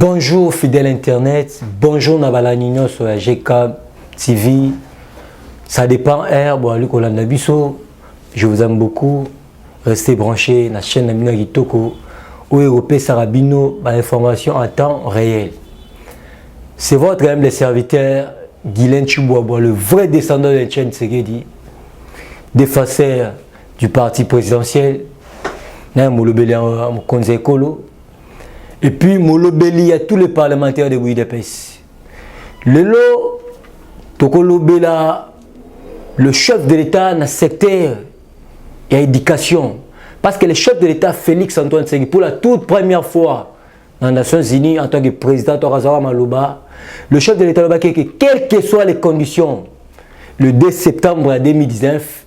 Bonjour fidèle internet, bonjour Nabalanino sur la GK TV. Ça dépend je vous aime beaucoup. Restez branchés dans la chaîne Namina Gitoko où Europé Sarabino information en temps réel. C'est votre même le serviteur Guylaine Chibouaboua, le vrai descendant de Etienne Tshisekedi, défenseur du parti présidentiel. Et puis, Molobeli à tous les parlementaires de Bouidapes. Le lot, Tokolobela, le chef de l'État dans le secteur et l'éducation. Parce que le chef de l'État, Félix Antoine Tshisekedi, pour la toute première fois dans les Nations Unies, en tant que président Torazawa Maloba, le chef de l'État, quelles que soient les conditions, le 2 septembre 2019,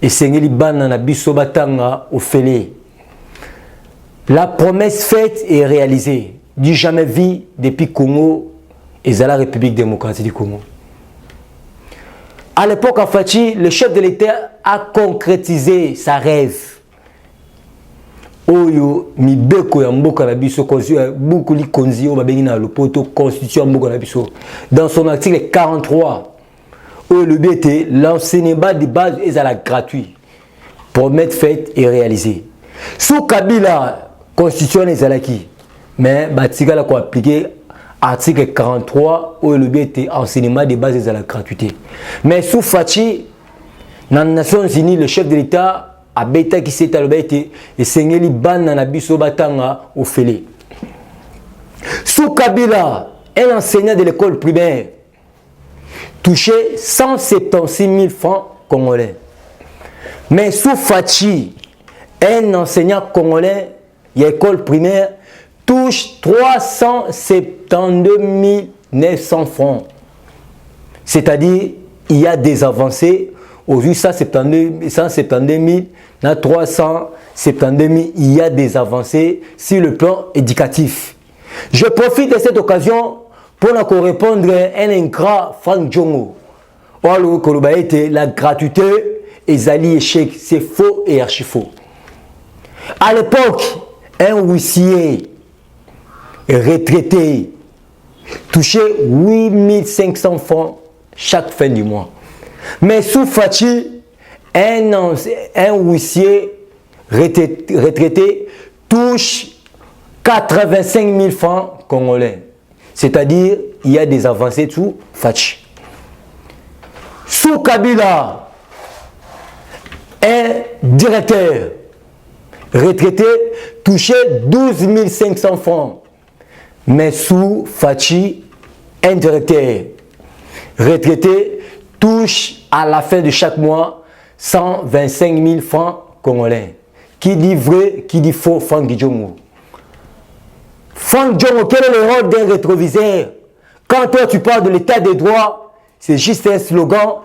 et Sengeli Ban dans la Bissobatanga au Félé. La promesse faite est réalisée. Du jamais vu depuis Congo et la République démocratique du Congo. À l'époque, en Fachi, le chef de l'État a concrétisé sa rêve. Oyo mibeko ya mboka na biso beaucoup li konzi o babengi na lopoto constitution mboka na biso. Dans son article 43, où le but était l'enseignement de base est à la gratuit. Promesse faite et réalisée. Sous Kabila constitution est alaki, mais Batika l'a appliqué article 43 où le but était enseignement de base à la gratuité. Mais sous Fachi, dans les Nations Unies, le chef de l'État a bêta qui s'est alobé et Sengeli ban na biso batanga au Félé. Sous Kabila, un enseignant de l'école primaire touchait 176 000 francs congolais. Mais sous Fachi, un enseignant congolais l'école primaire touche 372 900 francs. C'est-à-dire, il y a des avancées. Aujourd'hui, 172 000, dans 372 000, il y a des avancées sur le plan éducatif. Je profite de cette occasion pour répondre à un ingrat Franck Djongo. La gratuité est alliée échec. C'est faux et archi faux. À l'époque, un huissier retraité touchait 8 500 francs chaque fin du mois. Mais sous Fachi, un huissier retraité touche 85 000 francs congolais. C'est-à-dire, il y a des avancées sous Fachi. Sous Kabila, un directeur retraité touchait 12 500 francs. Mais sous Fachi, un directeur retraité touche à la fin de chaque mois 125 000 francs congolais. Qui dit vrai, qui dit faux, Franck Djongo. Franck Djongo, quel est le rôle d'un rétroviseur? Quand toi tu parles de l'état des droits, c'est juste un slogan,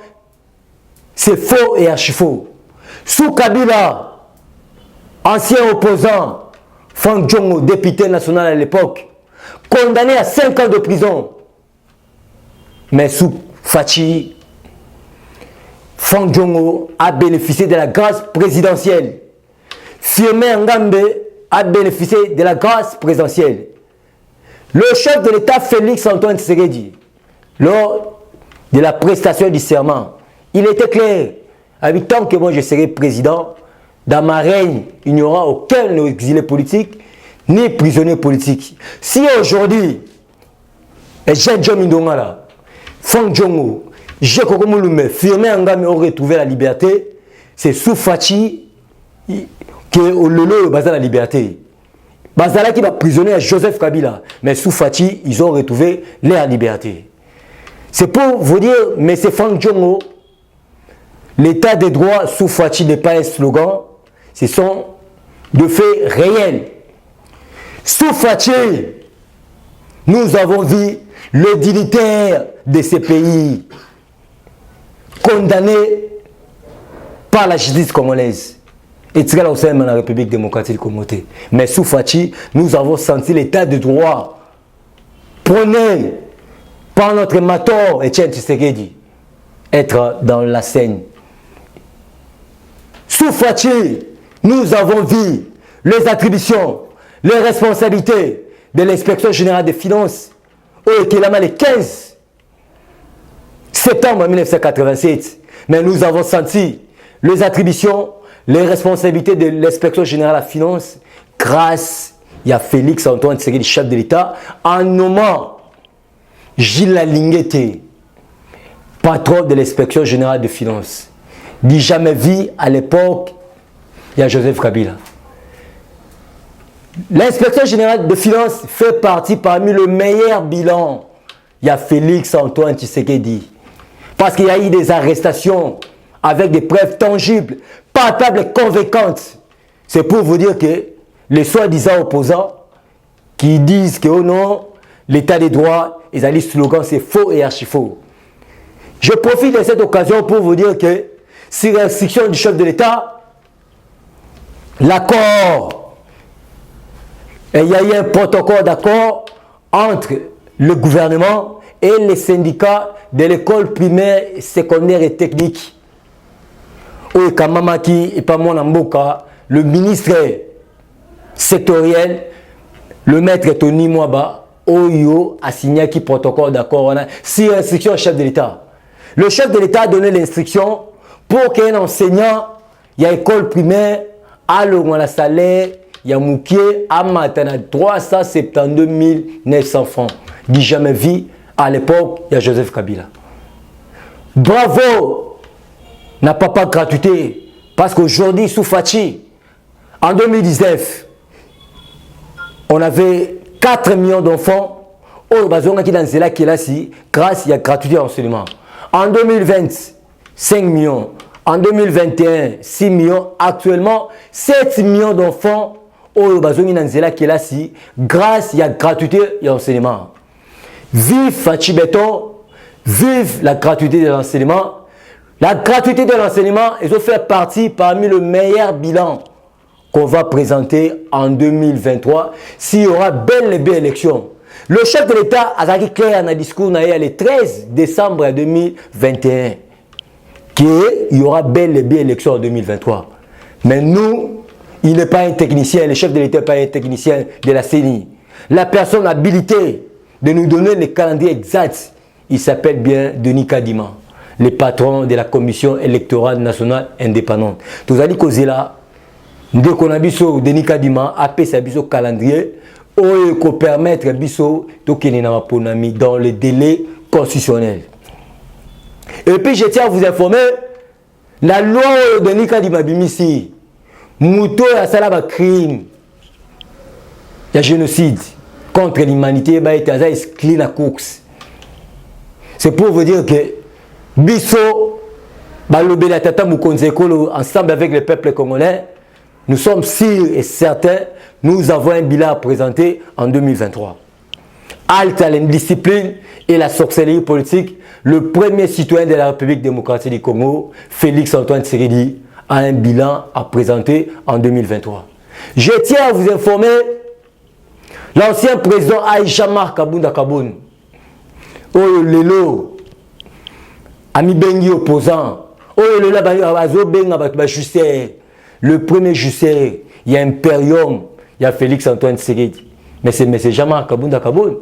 c'est faux et archi faux. Sous Kabila, ancien opposant, Franck Djongo, député national à l'époque, condamné à 5 ans de prison. Mais sous Fachi, Franck Djongo a bénéficié de la grâce présidentielle. Firmin Ngambe a bénéficié de la grâce présidentielle. Le chef de l'État, Félix Antoine Tshisekedi, lors de la prestation du serment, il était clair, avec tant que moi je serai président, dans ma règne, il n'y aura aucun exilé politique, ni prisonnier politique. Si aujourd'hui, j'ai John Mindongala, Franck Djongo, j'ai Kokomouloume, Firmin Ngame ont retrouvé la liberté, c'est sous Fachi que le bazar la liberté. Bazala qui va prisonnier à Joseph Kabila, mais sous Fachi, ils ont retrouvé leur liberté. C'est pour vous dire, mais c'est Franck Djongo, l'état des droits sous Fachi n'est pas un slogan, ce sont de faits réels. Sous Fachi, nous avons vu le dignitaire de ces pays condamné par la justice congolaise. Et c'est là aussi la République démocratique du Congo. Mais sous Fachi, nous avons senti l'état de droit prôné par notre mator Etienne Tshisekedi être dans la scène. Sous Fachi, nous avons vu les attributions, les responsabilités de l'inspection générale des finances, au Ekelama le 15 septembre 1987. Mais nous avons senti les attributions, les responsabilités de l'inspection générale des finances grâce à Félix Antoine Tshisekedi, chef de l'État, en nommant Gilles Linguete, patron de l'inspection générale des finances. Dit jamais vu à l'époque, il y a Joseph Kabila. L'inspection générale de finances fait partie parmi le meilleur bilan. Il y a Félix Antoine Tshisekedi. Parce qu'il y a eu des arrestations avec des preuves tangibles, palpables et convaincantes. C'est pour vous dire que les soi-disant opposants qui disent que oh non, l'état des droits, ils ont dit slogan, c'est faux et archi-faux. Je profite de cette occasion pour vous dire que sur l'instruction du chef de l'État, l'accord, il y a eu un protocole d'accord entre le gouvernement et les syndicats de l'école primaire, secondaire et technique. Oye Kamamaki et pas mon Mboka, le ministre sectoriel, le maître Tony Mwaba, Oyo a signé qui protocole d'accord sur l'instruction du chef de l'État. Le chef de l'État a donné l'instruction pour qu'un enseignant, il y a école primaire, à le salaire, il y a Moukier, à Matana, 372 900 francs. Dit jamais vu, à l'époque, il y a Joseph Kabila. Bravo, n'a pas gratuité, parce qu'aujourd'hui, sous Fachi, en 2019, on avait 4 millions d'enfants, grâce à la gratuité d'enseignement. En 2020, 5 millions. En 2021, 6 millions. Actuellement, 7 millions d'enfants grâce à la gratuité d'enseignement. Vive Fachi Béton, vive la gratuité de l'enseignement. La gratuité de l'enseignement, ils ont fait partie parmi le meilleur bilan qu'on va présenter en 2023 s'il y aura belle et belle élection. Le chef de l'État a dit clair dans le discours le 13 décembre 2021 qu'il y aura belle et belle élection en 2023. Mais nous, il n'est pas un technicien, le chef de l'État n'est pas un technicien de la CENI. La personne habilitée de nous donner le calendrier exact, il s'appelle bien Denis Kadima, le patron de la Commission électorale nationale indépendante. Tous allez causer là, dès qu'on a vu Denis Kadima, après ça a calendrier, pour permettre biso dans les délais constitutionnels. Et puis je tiens à vous informer, la loi de Denis Kadima Bimisi, Mouto a salaba crime, il y a génocide contre l'humanité, il y a course. C'est pour vous dire que biso, ensemble avec le peuple congolais, nous sommes sûrs et certains, nous avons un bilan à présenter en 2023. Halte à l'indiscipline et la sorcellerie politique, le premier citoyen de la République démocratique du Congo, Félix Antoine Tshisekedi, a un bilan à présenter en 2023. Je tiens à vous informer, l'ancien président Aïcha Mar Kabunda Kaboun, oh Lelo, ami Bengi opposant, oh Lelo Azo Benga Jusser, le premier Jusser, il y a Imperium, il y a Félix Antoine Tshisekedi. Mais c'est Jamar Kabunda Kaboun.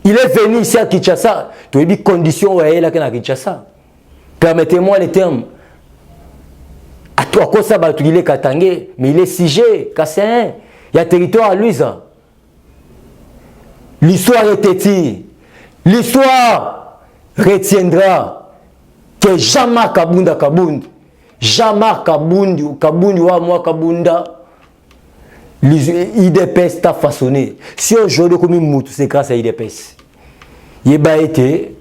Il est venu ici à Kinshasa. Tu as dit conditions à Kinshasa. Permettez-moi les termes. À toi, quoi ça, il est Katangé, mais il est Sigé, Kasséen. Il y a territoire à lui, ça. L'histoire est têtue. L'histoire retiendra que Jamar Kabunda Kaboun, Jamar Kabundi, Kabundi wa moi Kabunda, l'IDPS t'a façonné. Si aujourd'hui, comme une moutou, c'est grâce à l'IDPS. Il a été,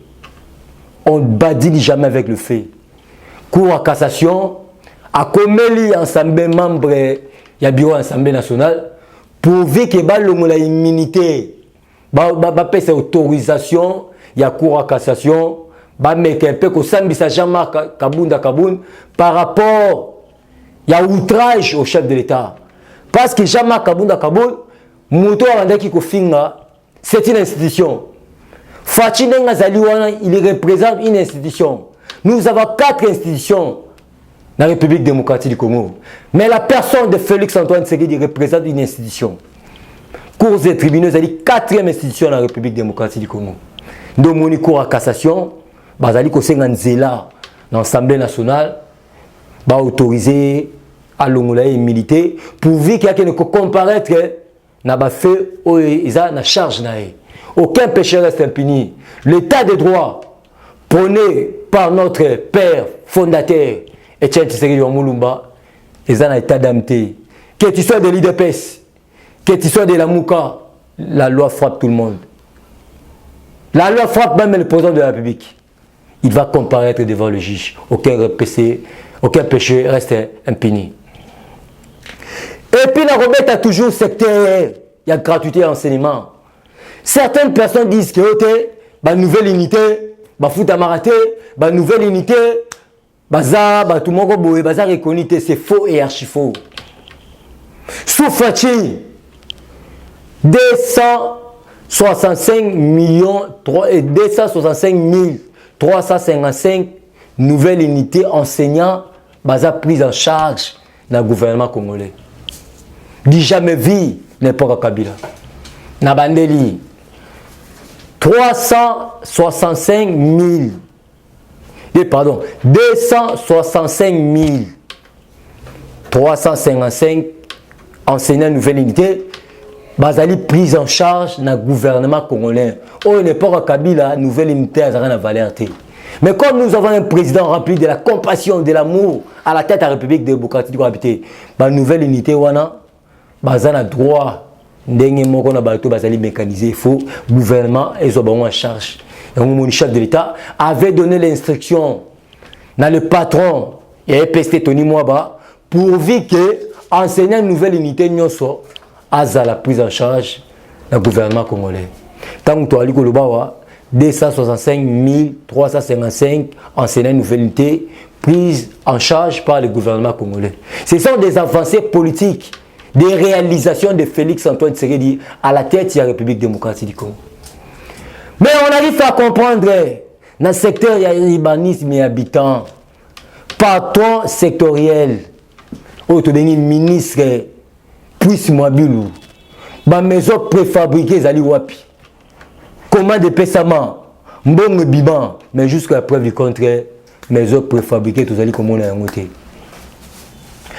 on ne badine jamais avec le fait. Cour à cassation, à Komeli, ensemble membre, il y a bureau Assemblée nationale, pour que la immunité, cette autorisation, il y a cour à cassation, mais un peu que Jean-Marc Kabunda Kaboun par rapport, il y a outrage au chef de l'État. Parce que Jean-Marc Kabunda Kaboun, c'est une institution. Fachi Nenga Zaliwana, il représente une institution. Nous avons 4 institutions dans la République démocratique du Congo. Mais la personne de Félix Antoine Tshisekedi représente une institution. cours et tribunaux, c'est-à-dire 4e institution dans la République démocratique du Congo. Donc, mon cours à cassation, bazali ko senganzela dans l'Assemblée nationale, ba autorisé à l'ongolaye et militer, pourvu qu'il y a quelqu'un qui comparaître n'a pas fait ils ont la charge naé. Aucun péché reste impuni. L'état de droit prôné par notre père fondateur Etienne Tshisekedi Mulumba, ils ont un état d'amitié. Que tu sois de l'IDPS, que tu sois de la Mouka, la loi frappe tout le monde. La loi frappe même le président de la République. Il va comparaître devant le juge. Aucun péché reste impuni. Et puis la remettre a toujours secteur. Il y a gratuité à l'enseignement. Certaines personnes disent que la nouvelle unité, la foot à marathé, la nouvelle unité, tout le monde est reconnu, c'est faux et archi faux. Soufati, 265 355 nouvelles unités enseignants prises en charge dans le gouvernement congolais. Dit jamais vu n'importe Kabila. Nabandeli 265 355 enseignants nouvelle unité bazali prise en charge dans le gouvernement congolais. Oh, n'importe Kabila nouvelle unité à la valeur. Mais comme nous avons un président rempli de la compassion, de l'amour à la tête de la République démocratique du Congo, la nouvelle unité wana bazana droit ndenge moko na bato bazali mécanisé, il faut gouvernement et en charge. Le chef de l'État avait donné l'instruction dans le patron et EPST Tony Mwaba pourvu que enseignant une nouvelle unité nyonso à la prise en charge du gouvernement congolais. Tant que tu as 265 355 enseignants une nouvelle unité prise en charge par le gouvernement congolais. Ce sont des avancées politiques, des réalisations de Félix Antoine Tshisekedi à la tête de la République démocratique du Congo. Mais on arrive à comprendre dans le secteur urbanisme et habitants, patron sectoriel, autodéni ministre, puis Mwabilou, ma maison préfabriquée zali wapi, comment de Pessama, mbong biban, mais jusqu'à la preuve du contraire, maison préfabriquée tout zali comme on a monté.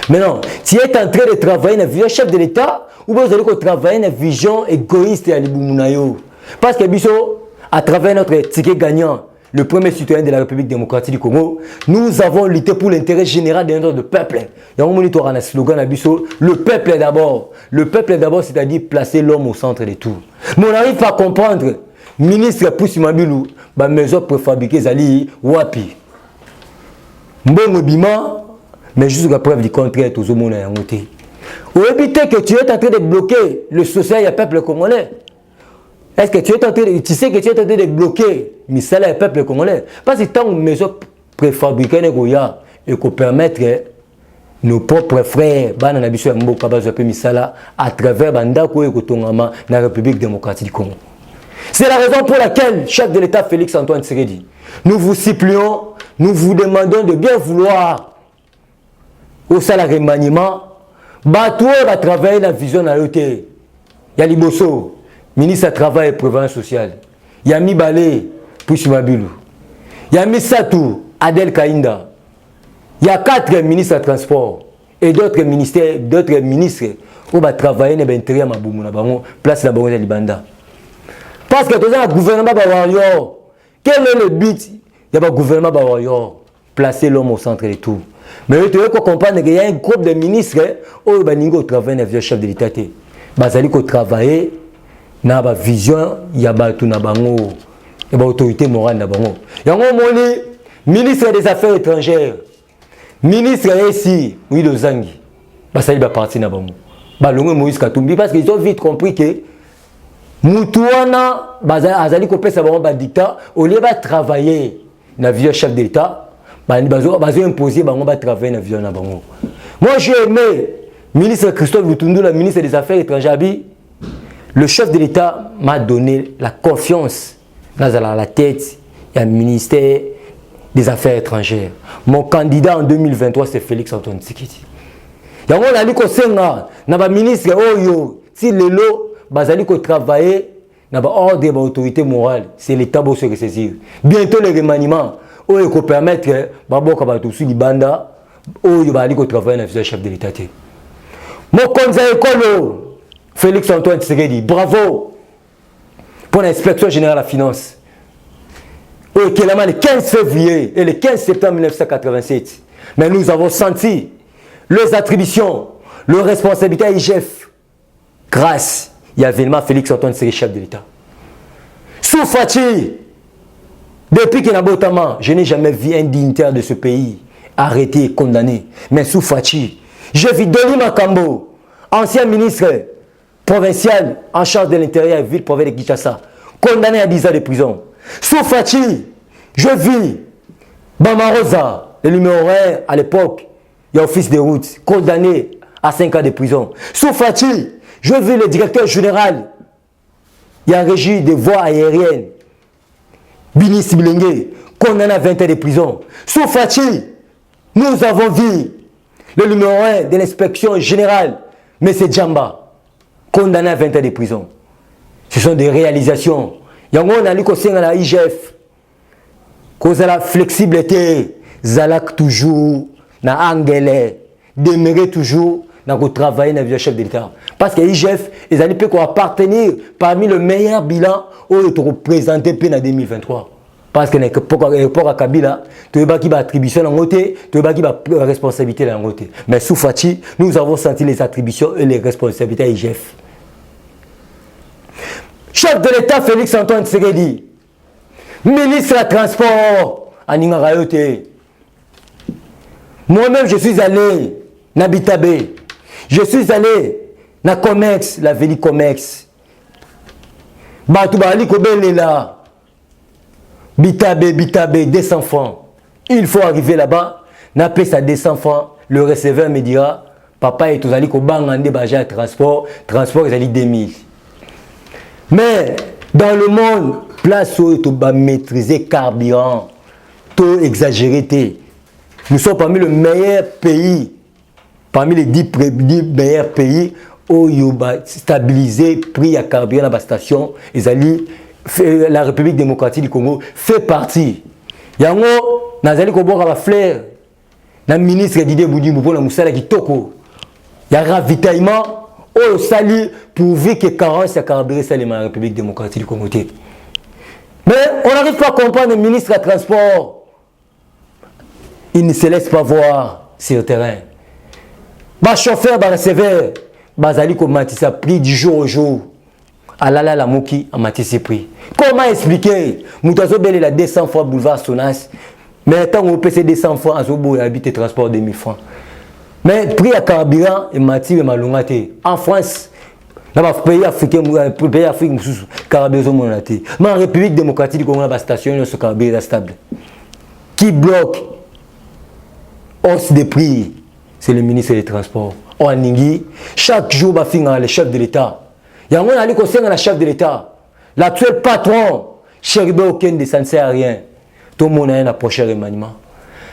Maintenant, tu es en train de travailler dans la vision chef de l'État ou bien vous allez travailler dans la vision égoïste à l'Ibumunayo. Parce que Bisso, à travers notre ticket gagnant, le premier citoyen de la République démocratique du Congo, nous avons lutté pour l'intérêt général de notre peuple. Et on monitor un slogan à Bisso, le peuple d'abord. Le peuple d'abord, c'est-à-dire placer l'homme au centre de tout. Mais on n'arrive pas à comprendre, ministre Poussi Mabilou, ma maison préfabriquée Zali, Wapi. Mbongo Bima, mais jusqu'à preuve du contraire, tout le monde est en côté. Ou éviter que tu es en train de bloquer le social et le peuple congolais. Est-ce que tu es en train de, tu sais que tu es en train de bloquer le salaire et le peuple congolais? Parce que tant que maison préfabriquée et qu'on permettre nos propres frères, à travers la République démocratique du Congo. C'est la raison pour laquelle, chef de l'État Félix Antoine Tshisekedi, nous vous supplions, nous vous demandons de bien vouloir au salarié maniement, battre à travers la vision de l'OT. Il y a Liboso, ministre du Travail et Prévention sociale. Il y a Mibale, Poussy Mabilou. Il y a Misatou, Adel Kainda. Il y a 4 ministres de transport et d'autres ministères, d'autres ministres qui vont travailler dans l'intérieur de la place de la Libanda. Parce que le gouvernement Bawario, quel est le but? Il y a un gouvernement Bawario, placer l'homme au centre de tout. Mais tu veux comprendre qu'il y a un groupe de ministres qui travaillent dans le chef de l'État. Ils travaillent dans la vision, il y a l'autorité morale. Il y a un ministre des Affaires étrangères, ministre ici, oui, de Zangi. Ils sont partis dans Moïse Katumbi parce qu'ils ont vite compris que Moutouana, Azali Kopé, ça va dictat, au lieu de travailler dans la vision chef de l'État. Imposé travailler dans la vision. Moi j'ai aimé le ministre Christophe Lutundu, le ministre des Affaires étrangères. Le chef de l'État m'a donné la confiance dans la tête du ministère des Affaires étrangères. Mon candidat en 2023 c'est Félix Antoine Tshisekedi. On a dit que le ministre Oyo, si le lot bazali ko travailler na ba ordre de autorité morale, c'est l'état pour se ressaisir. Bientôt le remaniement où ko permettre baboka ba tout libanda où il va ko travailler na chef de l'état. Mon conseil écolo Félix Antoine Tshisekedi, bravo pour l'inspection générale de la finance. Oui, qui est le 15 février et le 15 septembre 1987. Mais nous avons senti les attributions, les responsabilités à IGF grâce à l'événement Félix Antoine Tshisekedi, chef de l'État. Sous Fachi, depuis qu'il y a un je n'ai jamais vu un dignitaire de ce pays arrêté et condamné. Mais sous Fachi, j'ai vu Denis Makambo, ancien ministre provincial en charge de l'intérieur et ville province de Kinshasa, condamné à 10 ans de prison. Sous Fachi, je vis Bamarosa, le numéro 1 à l'époque, il y a office de route, condamné à 5 ans de prison. Sous Fachi, je vis le directeur général, il y a régie des voies aériennes, Binis Bilengue, condamné à 20 ans de prison. Sous Fachi, nous avons vu le numéro 1 de l'inspection générale, M. Djamba, condamné à 20 ans de prison. Ce sont des réalisations. Il y a un la IGF, cause la flexibilité, Zalak toujours, na angélé, demeurer toujours, dans le travail dans le chef de l'État. Parce que l'IGF, ils allaient appartenir parmi le meilleur bilan où ils ont représenté en 2023. Parce que pour Kabila, tu as qui attribution dans côté, tu as qui responsabilité dans côté. Mais sous Fachi, nous avons senti les attributions et les responsabilités à l'IGF. Chef de l'État Félix Antoine Tshisekedi, ministre des Transports à Ningarayote. Moi-même, je suis allé à Bitabé. Je suis allé à Comex, la ville Comex. Batoubali Kobelela. Bitabé, 200 francs. Il faut arriver là-bas, n'appeler ça 200 francs. Le receveur me dira, papa est tous allés au bangande baja transport, ils allaient 2000. Mais dans le monde, place où tu vas maîtriser carburant, taux exagéré. Nous sommes parmi les meilleurs pays, parmi les 10 meilleurs pays où il y a stabilisé le prix à carburant dans la station. La République démocratique du Congo fait partie. Il y a un fleur, le ministre Didier Boudimou pour la Moussala Kitoko. Il y a ravitaillement. Oh, salut, pourvu que carence à carburant, c'est la République démocratique du Congo. Mais on n'arrive pas à comprendre le ministre des Transports. Il ne se laisse pas voir sur le terrain. Le chauffeur, le receveur, Bazali Matissa prix du jour au jour. Alala la Moki a Matissé prix. Comment expliquer Moutazo Belle la 200 fois boulevard Sonas, mais tant on peut 200 fois à Zobo et habiter transport 2000 francs. Mais prix à carburant et matière et malongate. En France, dans les pays africains, pays africains, carburant est monté. Mais en République démocratique du Congo, la station est carburant stable. Qui bloque hausse des prix? C'est le ministre des Transports. En Ningui, chaque jour, le chef de l'État. Il y a un qui concerne le chef de l'État. L'actuel patron, Chéribé Okende, ça ne sert à rien. Tout le monde a un approché remaniement.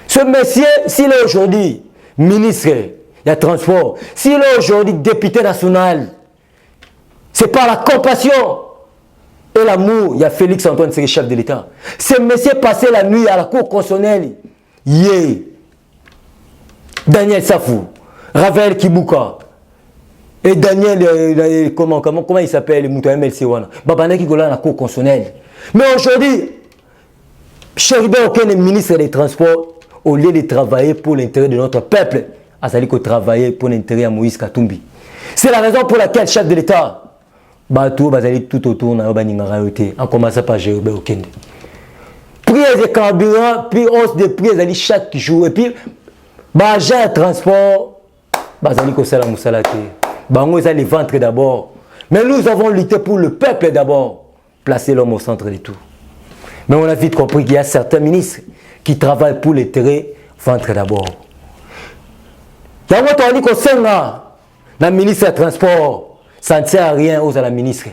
Ce monsieur, s'il est aujourd'hui ministre des Transports, s'il est aujourd'hui député national, c'est par la compassion et l'amour. Il y a Félix Antoine, c'est le chef de l'État. Ce monsieur passé la nuit à la cour constitutionnelle. Daniel Safou, Ravel Kibuka et Daniel, comment il s'appelle, Mouta MLC Wana. Babana qui est dans la cour constitutionnelle. Mais aujourd'hui, Chéribé Okende, ministre des Transports, au lieu de travailler pour l'intérêt de notre peuple, a travailler pour l'intérêt de Moïse Katumbi. C'est la raison pour laquelle le chef de l'État, tout autour de en commençant par Chéribé Okende. Prix de carburant, puis hausse de prix chaque jour, et puis, j'ai un transport, les ventres d'abord. Mais nous avons lutté pour le peuple d'abord, placer l'homme au centre de tout. Mais on a vite compris qu'il y a certains ministres qui travaillent pour l'intérêt ventre d'abord. Il y a un ministre la ministre des Transports, ça ne sert à rien aux la ministre.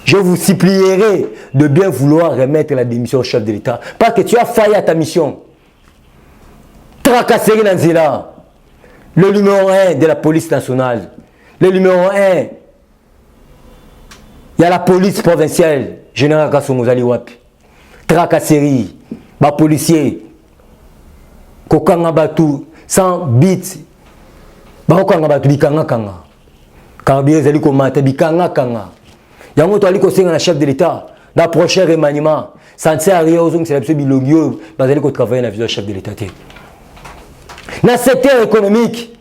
Je vous supplierai de bien vouloir remettre la démission au chef de l'État. Parce que tu as failli à ta mission. Tracasserie dans Zéla, le numéro 1 de la police nationale, le numéro 1 Il y a la police provinciale, général Kassongozali Wapi. Tracasserie, les policiers, Kokanga Batu, sans bits, Kokanga Batu, Bikanga Kanga. Quand bien ils allaient commenter, Bikanga Kanga. Il y a un autre qui est chef de l'État, dans le prochain remaniement, ça ne sert à rien aux hommes, c'est la personne bilogio, ils allaient travailler dans le chef de l'État. Dans le secteur économique,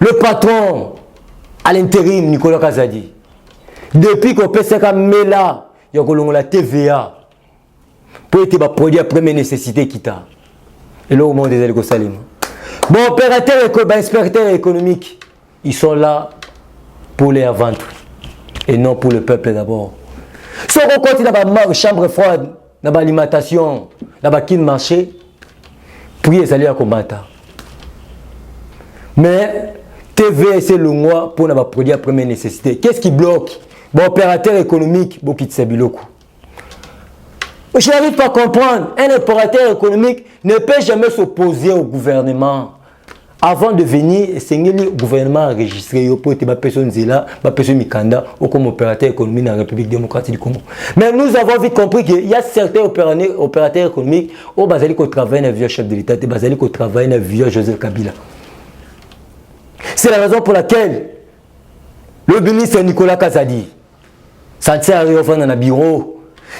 le patron à l'intérim, Nicolas Kazadi, depuis qu'on peut se mettre là, il y a la TVA pour être produit à première nécessité qui t'a. Et là, au monde des Algo Salim. Bon, inspecteurs économiques, ils sont là pour les vendre et non pour le peuple d'abord. Si on continue dans la chambre froide, dans l'alimentation, dans le marché, puis ils allaient à combattre. Mais TV, c'est le mois pour avoir produit à première nécessité. Qu'est-ce qui bloque? Bon, opérateur économique, beaucoup de Sabiloku. Je n'arrive pas à comprendre. Un opérateur économique ne peut jamais s'opposer au gouvernement. Avant de venir, c'est le gouvernement enregistré pour être ma personne Zela, ma personne Mikanda, ou comme opérateur économique dans la République démocratique du Congo. Mais nous avons vite compris qu'il y a certains opérateurs économiques au Basali qui travaillent dans le vieux chef de l'État, et Basali qui travaillent dans le vieux Joseph Kabila. C'est la raison pour laquelle le ministre Nicolas Kazadi, ça ne sert à rien dans le bureau,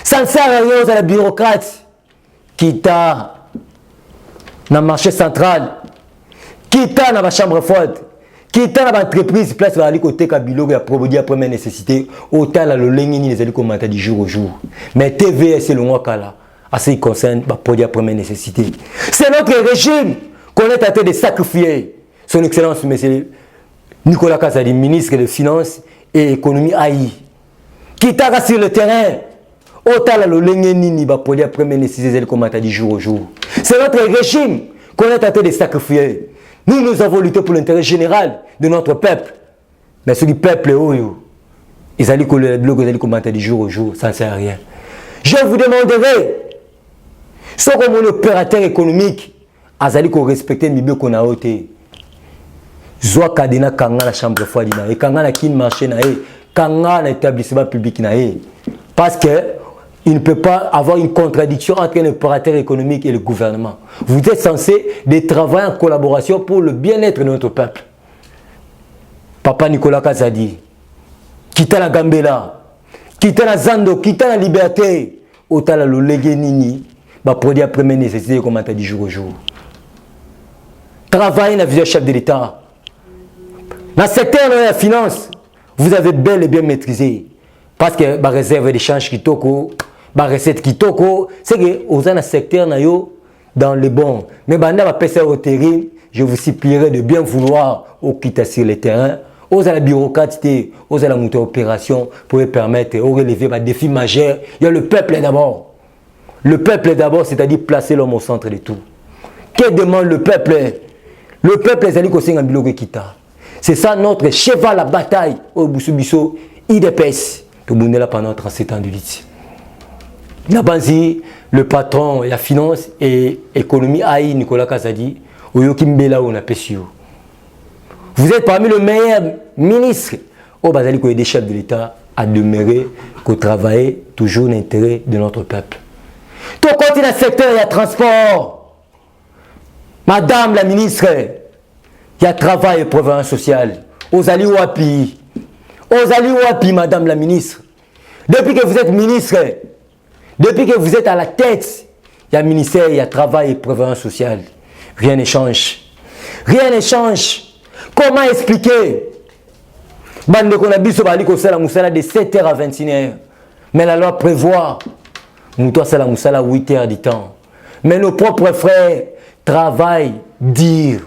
ça ne sert à rien dans la bureaucrate qui t'a dans le marché central, qui t'a dans la chambre froide, qui t'a dans l'entreprise, place à côté Kabilo, a produit la première nécessité, autant la lengini les commentaires du jour au jour. Mais TV, c'est le mois là, à ce qui concerne la produit la première nécessité. C'est notre régime qu'on est tenté de sacrifier. Son Excellence, M. Nicolas Kazadi, ministre des Finances et Économie AI, qui t'a sur le terrain, autant la lengini va produit la première nécessité, les commentaires du jour au jour. C'est notre régime qu'on est tenté de sacrifier. Nous avons lutté pour l'intérêt général de notre peuple. Mais ce peuple, ils allaient coller les blocs, ils allaient commenter du jour au jour, ça ne sert à rien. Je vous demanderai, ce que mon opérateur économique, ils allaient respecter les blocs qu'on a ôtés. Zoa Kadena Kanga la chambre froide, Kanga la kin marché, Kanga l'établissement public. Parce que il ne peut pas avoir une contradiction entre un opérateur économique et le gouvernement. Vous êtes censé travailler en collaboration pour le bien-être de notre peuple. Papa Nicolas Kazadi, quitte la Gambela, quitte la Zando, quitte la liberté, autant la Lolegenini, va produire la première nécessité comme on a dit jour au jour. Travailler dans le chef de l'État. Dans le secteur de la finance, vous avez bel et bien maîtrisé. Parce que la réserve d'échange qui toko, la recette qui toko, c'est que vous avez un secteur dans le bon. Mais quand vous avez au terrain, je vous supplierai de bien vouloir au quitter sur le terrain. Vous avez la bureaucratie, vous avez la montée opération pour permettre de relever un défi majeur. Il y a le peuple d'abord. Le peuple d'abord, c'est-à-dire placer l'homme au centre de tout. Que demande le peuple? Le peuple, c'est un bilogo kita. C'est ça notre cheval à bataille au Boussobisso, IDPS. Tout le monde est là pendant 37 ans de lutte. Le patron, la finance et l'économie AI, Nicolas Kazadi, vous êtes parmi les meilleurs ministres au Basali des chefs de l'État à demeurer, qu'au travailler toujours l'intérêt de notre peuple. Tout côté dans le secteur, il y a transport. Madame la ministre, il y a travail et prévoyance sociale. Aux Ali Wapi, Madame la ministre. Depuis que vous êtes ministre, depuis que vous êtes à la tête, il y a ministère, il y a travail et prévoyance sociale. Rien ne change. Rien ne change. Comment expliquer? Bande qu'on a biso bali ko sala musala de 7h à 21h. Mais la loi prévoit nous doit sala musala 8h du temps. Mais nos propres frères travaillent dire.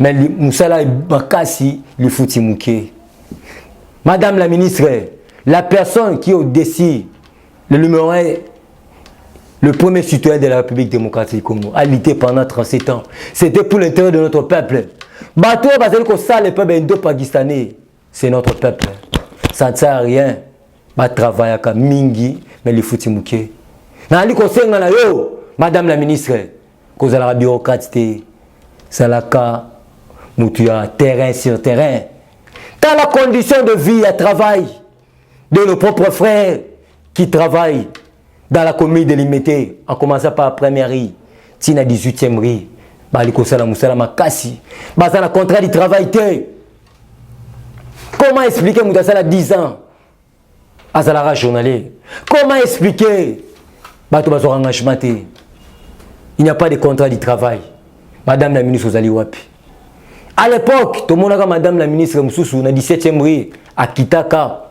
Mais musala bakasi le foutimouké. Madame la ministre, la personne qui est au-dessus, le numéro 1, le premier citoyen de la République démocratique du Congo, a lutté pendant 37 ans. C'était pour l'intérêt de notre peuple. Bateau, le peuple indo-pakistanais, c'est notre peuple. Ça ne sert à rien. Bah, travail à Mingi, mais les foutimouké. Madame la ministre, cause à la bureaucratie, c'est la cas, terrain sur terrain. Dans la condition de vie, à travail. de nos propres frères qui travaillent dans la commune délimitée, en commençant par la première rue, tina 18e rue, baliko sala musala makasi, baza na contrat de travail te. Comment expliquer Moutasala 10 ans à Zalara journalier? Comment expliquer bato bazo engagement te? Il n'y a pas de contrat de travail. Madame la ministre Ozali Wapi. À l'époque, tout le monde a Madame la ministre Moussoussou, na 17e rue, à Kitaka,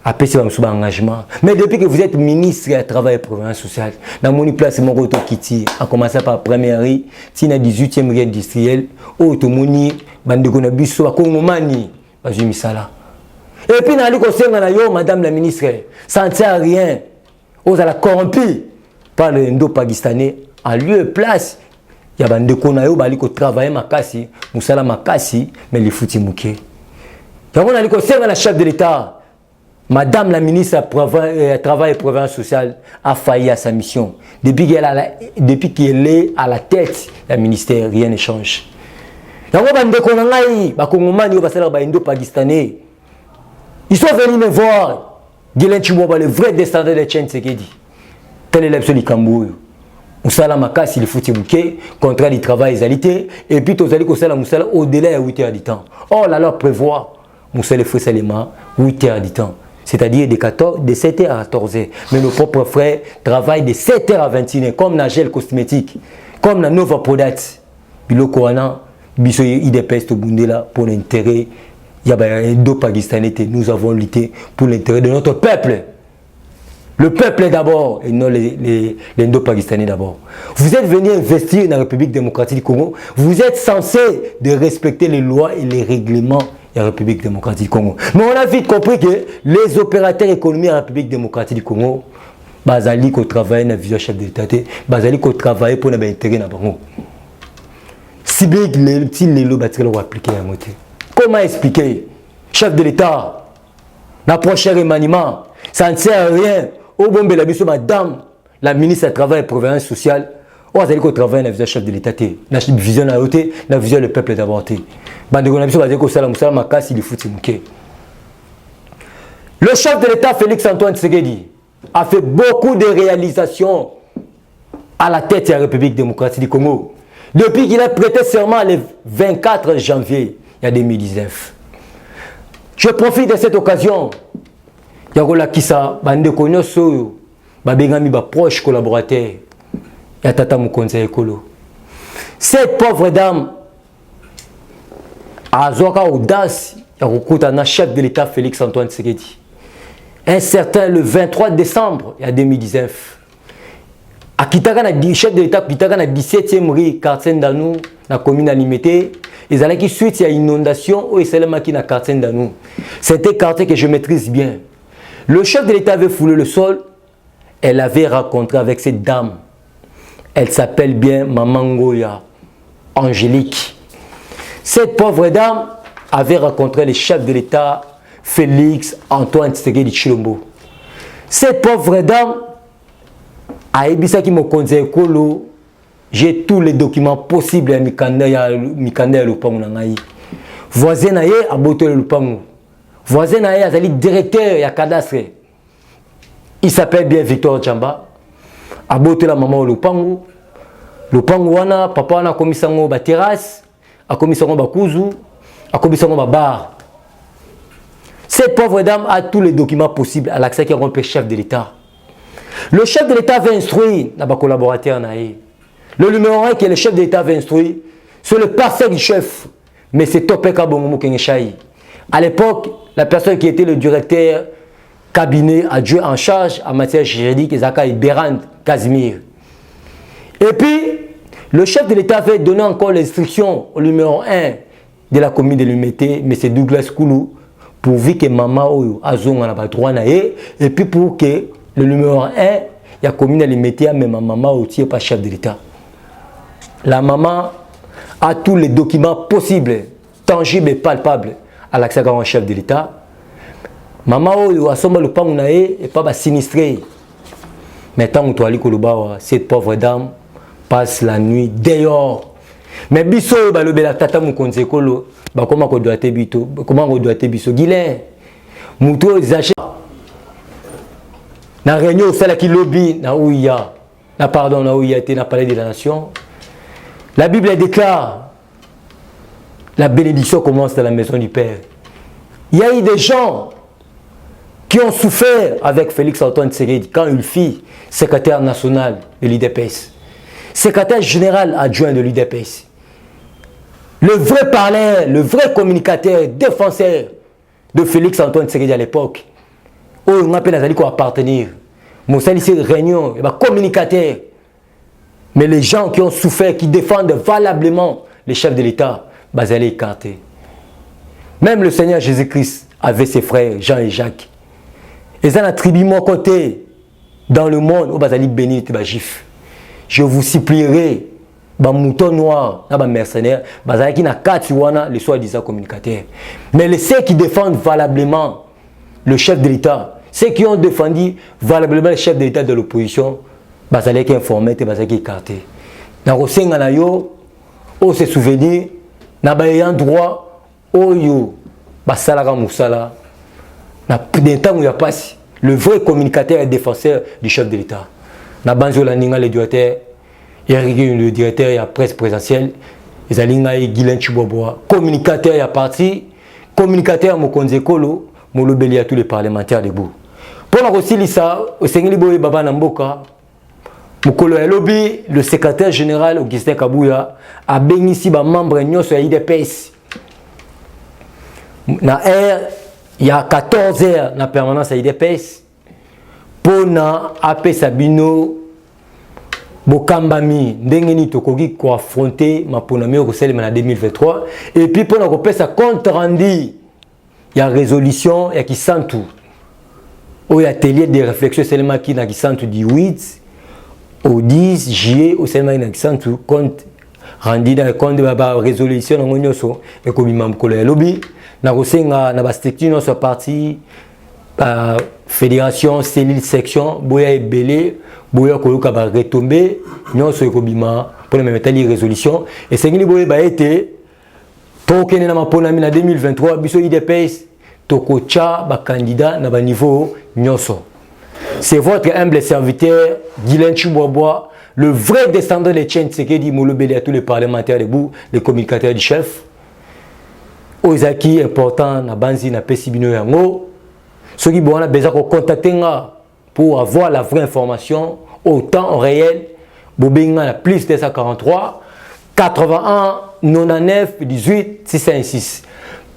a payé un engagement. Mais depuis que vous êtes ministre du Travail et Province sociale, dans mon place, mon retour Kiti, a commencé par la première rue, si na 18e rue industrielle, où tout le monde a biso, a Kongomani, a misala. Et puis, dans le conseil, Madame la ministre, ça ne sert à rien. Vous allez corrompu par les Indo-Pakistanais en lieu et place. Il y a des gens qui travaillent makasi, musala makasi, mais les foutis mouké. Il y a des gens la chef de l'État, Madame la ministre du Travail et Province sociale a failli à sa mission. Depuis qu'elle est à la tête du ministère, rien ne change. Il y a des gens Indo-Pakistanais. Ils sont venus me voir. Guilain Chimouba, le vrai descendant de Tchen Sekedi. Tel est l'absolu Kambouyo. Moussala Makasi, il faut bouquet, contrat du travail égalité, et puis tous allez Moussala au-delà de 8 heures du temps. Or, la loi prévoit Moussala Fousalema 8 heures du temps. C'est-à-dire de 7 h à 14 h. Mais nos propres frères travaillent de 7 h à 21 h, comme la gel cosmétique, comme la Nova Product. Bilo Koana, Biso IDPS to Bundela pour l'intérêt. Il y a deux Pakistanais, nous avons lutté pour l'intérêt de notre peuple. Le peuple d'abord et non les Indo-Pakistanais d'abord. Vous êtes venus investir dans la République démocratique du Congo. Vous êtes censés de respecter les lois et les règlements de la République démocratique du Congo. Mais on a vite compris que les opérateurs économiques de la République démocratique du Congo, bazali ko travailler dans vision chef de l'État, bazali ko travailler pour l'intérêt na bango. Si bien les petits lélo battre leur appliquer à moitié. Comment expliquer chef de l'État, la prochaine remaniement, ça ne sert à rien. Au bon la mission madame la ministre du Travail et Province sociale, on a dit qu'on travaille dans la vision chef de l'État, la vision à côté, la vision le peuple d'abord. Le chef de l'État Félix Antoine Tshisekedi a fait beaucoup de réalisations à la tête de la République démocratique du Congo depuis qu'il a prêté serment le 24 janvier 2019. Je profite de cette occasion. Yagola Kisa, bande konyoso, babengami ba proche collaborateur, ya tata Mukonza Ekolo. Cette pauvre dame a zoka audace, ya kokuta na chef de l'État Félix Antoine Tshisekedi. Un certain le 23 décembre 2019. A kitaka na chef de l'État kitaka na 17e rue quartier Ndanou na commune Alimete. Ils allaient qui suite il y a inondation ou ils qui na quartier Ndanou. C'était quartier que je maîtrise bien. Le chef de l'État avait foulé le sol. Elle avait rencontré avec cette dame. Elle s'appelle bien Maman Ngoya, Angélique. Cette pauvre dame avait rencontré le chef de l'État, Félix Antoine Tshisekedi Tshilombo. Cette pauvre dame a ébissa qui me conseille Kolo. J'ai tous les documents possibles à Mikanda et Lupangu Nangaï. Voisin naye a boté le Lupangu. Voisin naye a zali directeur ya cadastre. Il s'appelle bien Victor Djamba. A boté la maman au Lupangu. Lupangu wana papa wana komisango ba terrasse, a komisango ba kuzu, a komisango ba bar. Cette pauvre dame a tous les documents possibles à l'accès qui a rempli chef de l'État. Le chef de l'État va instruire na ba collaborateur naye. Le numéro 1 qui est le chef de l'État va instruire, c'est le parfait du chef, mais c'est Topeka Bongomo Kengeshaï. À l'époque, la personne qui était le directeur cabinet adjoint en charge en matière juridique, Zaka Berand Casimir. Et puis, le chef de l'État avait donné encore l'instruction au numéro 1 de la commune de l'Humété, M. Douglas Koulou, pourvu que Maman Oyo Azong en a droit et puis pour que le numéro 1, il y a commune de l'Humété, mais Maman Oyo pas chef de l'État. La maman a tous les documents possibles, tangibles et palpables à l'accès à chef de l'État. Maman a sommet le pan et pas sinistré. Mais tant que cette pauvre dame passe la nuit dehors. Mais biso le bela tata Mukonza Ekolo, comment on doit te biso, comment on doit te biso Guilain. Mouto exagère. Na réunion au sala qui lobby na ouya. Na pardon na ouya été na palais de la nation. La Bible déclare la bénédiction commence dans la maison du Père. Il y a eu des gens qui ont souffert avec Félix Antoine Tshisekedi quand il fit secrétaire national de l'UDPS, secrétaire général adjoint de l'UDPS. Le vrai parleur, le vrai communicateur, défenseur de Félix Antoine Tshisekedi à l'époque, où on appelle les appartenir. Mon ici réunion, communicateur. Mais les gens qui ont souffert, qui défendent valablement les chefs de l'État, ils allaient écarter. Même le Seigneur Jésus-Christ avait ses frères, Jean et Jacques. Ils ont attribué mon côté dans le monde où ils allaient bénir les juifs. Je vous supplierai, les moutons noirs, les mercenaires, ils allaient les soi-disant communicateurs. Mais ceux qui défendent valablement le chef de l'État, ceux qui ont défendu valablement le chef de l'État de l'opposition, ils allaient informer et ils allaient écarter. Dans le Sénat, on se souvient, na ba ayant droit oyo basalaka musala na temps ya passe le vrai communicateur et défenseur du chef de l'État na banzo la ninga le directeur le directeur ya presse présidentielle ezalinga Guilain Chiboboa communicateur ya parti communicateur mokonzi ekolo molobeli à tous les parlementaires debout pour la kosilisa osengeli boye baba na mboka Mokolo ya lobby, le secrétaire général Augustin Kabouya a béni ici les membres de l'IDPS. Il y a 14 heures na permanence à l'IDPS. Pour na AP Sabino Bokambami, ndengeni tokoki ko affronter ma ponami au en 2023 et puis pour na ko pesa compte rendu il y a résolution ya kisantu. Au atelier de réflexion seulement qui na kisantu du 8 au 10 juillet au Sénat il compte rendu dans le compte de la résolution dans l'Union et comme il m'a collé lobby na kosenga na ba structure notre parti fédération cellule section boya ebelé boya koluka ba retomber nyonso ekobima pour le mettre les résolution et c'est ngini boya ba été tokene na maponami na 2023 biso IDPS tokocha ba candidat na ba niveau nyonso. C'est votre humble serviteur, Guilain Chiboboa, le vrai descendant de Tchène Tshisekedi, molobeli à tous les parlementaires debout, les communicateurs du chef. Ozaki important, na banzi na pesibino yango. Ceux qui ont besoin de contacter pour avoir la vraie information au temps réel, Bobinga na plus 243 81 99 18 606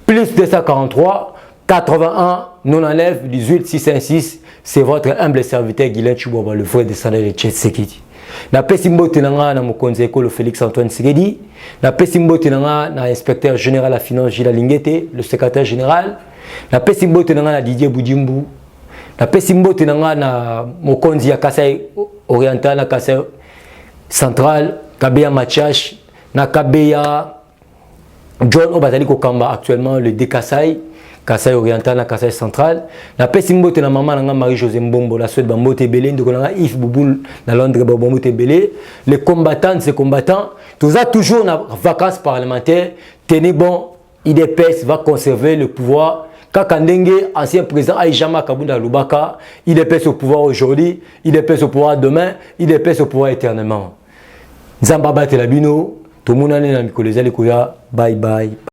plus 243 81 99 18 606. C'est votre humble serviteur Guilain Chiboboa, le vrai descendant de Tshisekedi. Na pesimbo tenanga na mokonzi ekolo Félix Antoine Tshisekedi, na pesimbo tenanga na inspecteur général à finance Gilles Lingete, le secrétaire général, na pesimbo tenanga na Didier Boudjimbu, na pesimbo tenanga na mokonzi ya Kasai Oriental na Kasai Central, Kabeya Machash, na Kabeya John Obazali Kokamba actuellement le Dekasai. Kasai Oriental, Kasai Central. La pesimbote na maman na Marie-Josée Mbombo, la suite Bambote Belé, donc on a Yves Bouboul na Londres Bambote Belé. Les combattants, ces combattants, tout ça toujours na vacances parlementaires. Tenez bon, IDPS va conserver le pouvoir. Kakandenge, ancien président Aïjama Kabunda Lubaka, IDPS au pouvoir aujourd'hui, IDPS au pouvoir demain, IDPS au pouvoir éternellement. Zambaba Telabino, tout le monde a mis les bye bye.